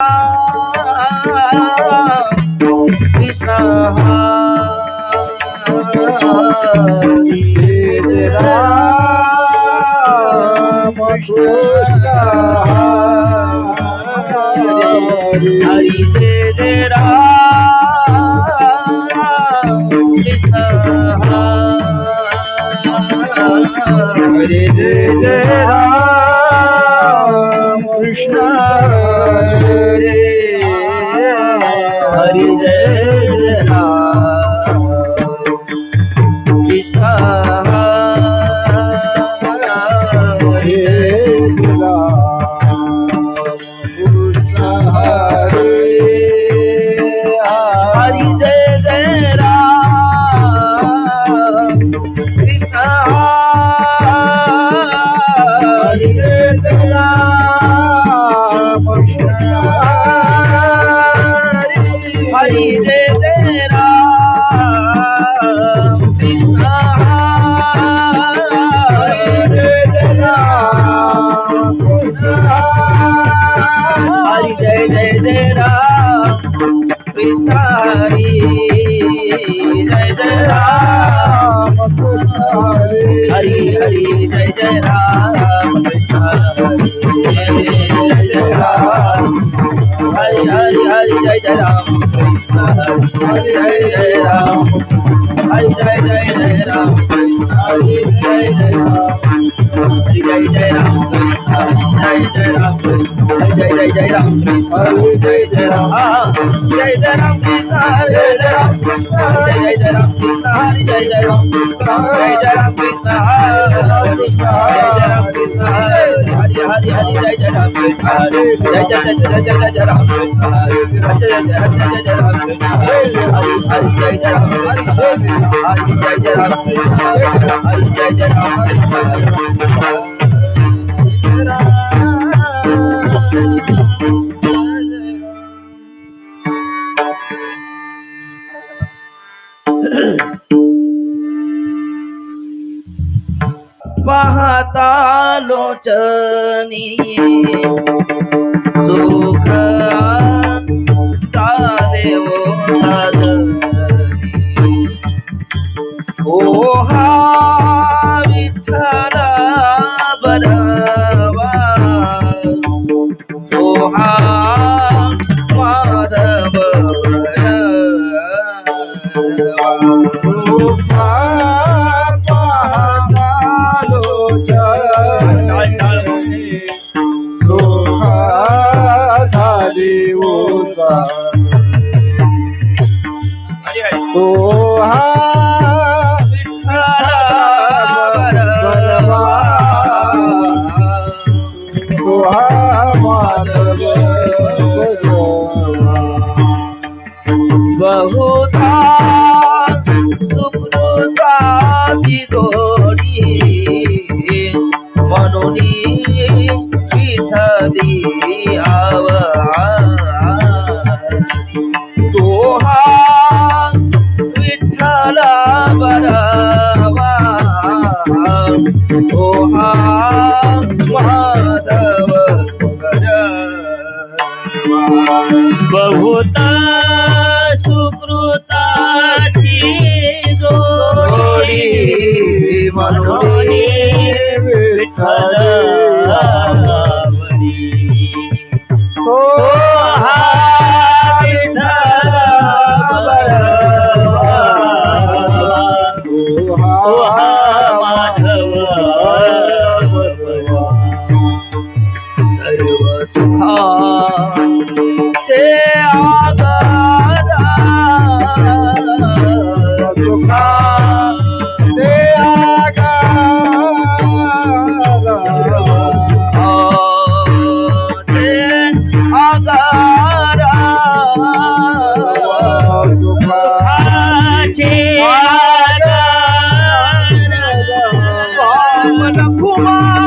हरि जय राम हरे जय राम कृष्ण हरे हरि जय राम कृष्ण हरे हरि हरि जय जय राम कृष्ण हरि हरि हरि जय जय राम कृष्ण हरि हरि जय राम हरि जय जय जय राम हरि जय जय राम हरि जय जय राम जय जय राम हरि जय जय जय राम हरि जय जय राम जय जय राम कृष्ण जय जय राम कृष्ण जय जय राम कृष्ण हरि जय जय राम जय जय राम कृष्ण हरे कृष्ण जय जय राम कृष्ण हरि हरि हरि जय जय राम कृष्ण हरे जय जय जय जय राम कृष्ण हरे जय जय जय राम कृष्ण हरे हरि हरि जय जय राम हरि जय जय राम कृष्ण हरि जय जय राम कृष्ण पाहता लोचनी सुख देव ओहा विठ्ठल बरवा ओहा माधव बहुधा सुकृताची गोडी म्हणून विठली तोहा विठ्ठल बरवा तोहा माधव बहुत सुकृताची जोडी म्हणून विठ्ठल हा विठ्ठल हा माधव सर्व सुखा ते आगारा सुखा ते आगारा सुखाचे मन कुमार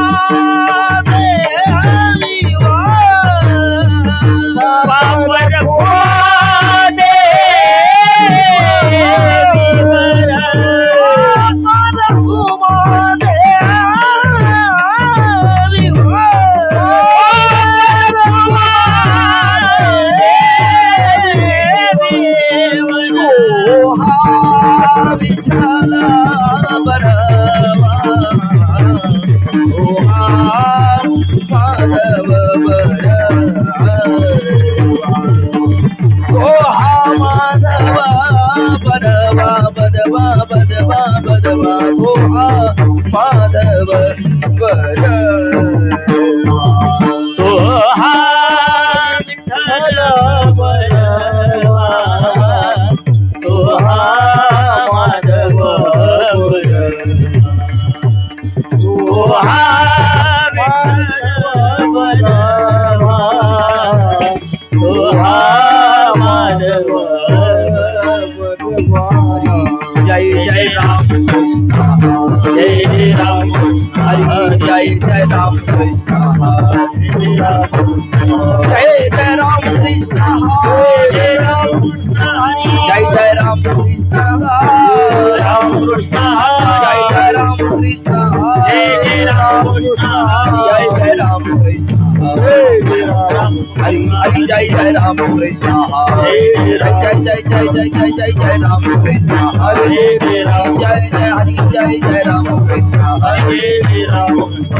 हरी जय जय राम कृष्ण हरे जय जय जय जय जय जय जय राम कृष्ण हरे राम जय जय हरि जय जय राम कृष्ण हरे राम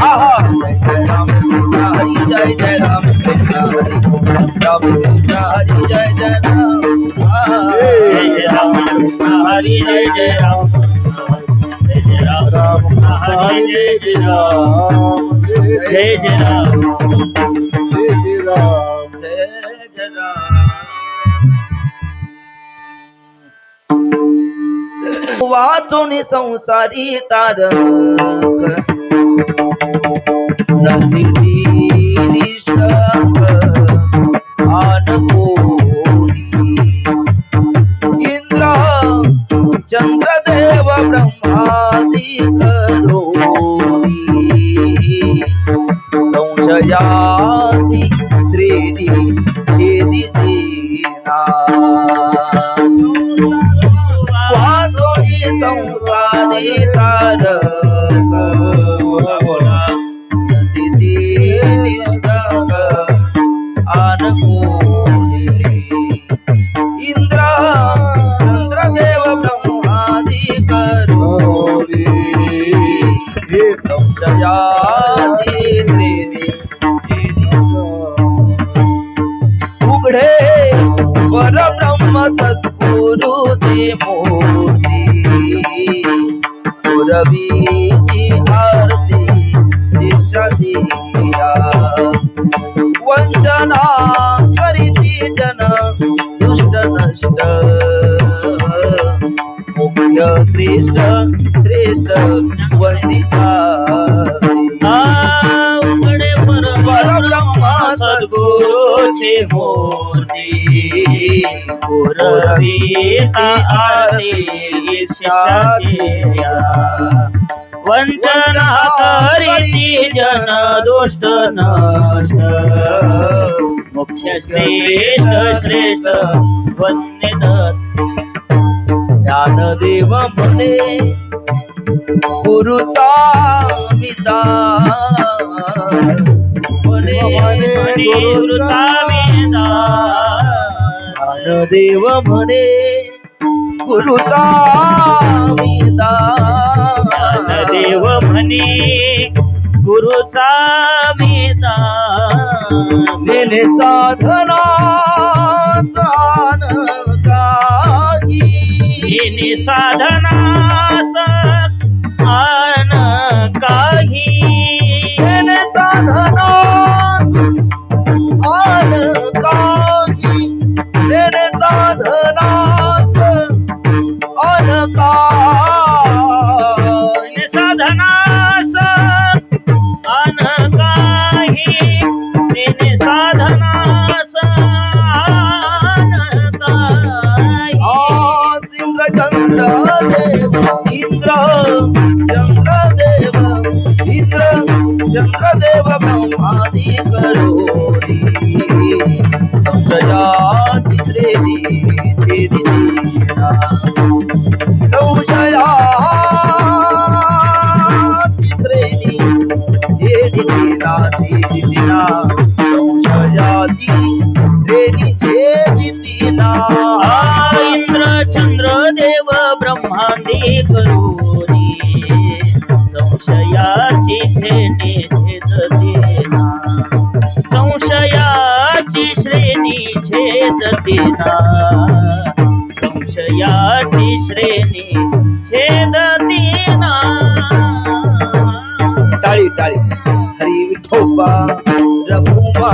आहा जय जय राम कृष्ण हरि जय जय राम कृष्ण हरे राम कृष्ण हरि जय जय राम जय राम कृष्ण हरि जय जय राम जय जय राम हरि जय जय राम जय जय राम जय जय राम जय जय राम वाचून संसारी तारक इंद्र चंद्रदेव ब्रह्मादि करोनी संशयाति त्रिदि छेदि दीना वासोनि संसारी तारक इंद्र चंद्रदेव ब्रह्मादि करोनी संशयाति उघडे परब्रह्म सद्गुरु ते मोती गुरवीची आरती दिशा वंदना करीती जन दुष्ट नष्ट मुख्य श्रेष्ठ श्रेष्ठ वंदिता उघडे परब्रह्म सद्गुरूची मूर्ती गुरवीची आरती दिशा वंदना करीती जन दुष्ट नष्ट मुख्य श्रेष्ठ श्रेष्ठ वंदित ज्ञानदेव म्हणे गुरुता मिता म्हणे गुरुता मिता ज्ञानदेव म्हणे गुरुता मिता देव म्हणे गुरुचा मिता नेले साधना दान काही नेले साधना आन काही नेले साधना आन काही नेले साधना आन काही साधनास अन काही तेने साधनास अन काही इंद्र चंद्रदेव इंद्र चंद्रदेव इंद्र चंद्रदेव ब्रह्मादि करोनी संशयाति त्रिदि दीना संशया इंद्र चंद्रदेव ब्रह्मांडी करोनी संशयाची श्रेणी छेदतीना संशयाची श्रेणी छेदतीना संशयाची श्रेणी छेदतीना टाळी टाळी हरी विठोबा रघुमा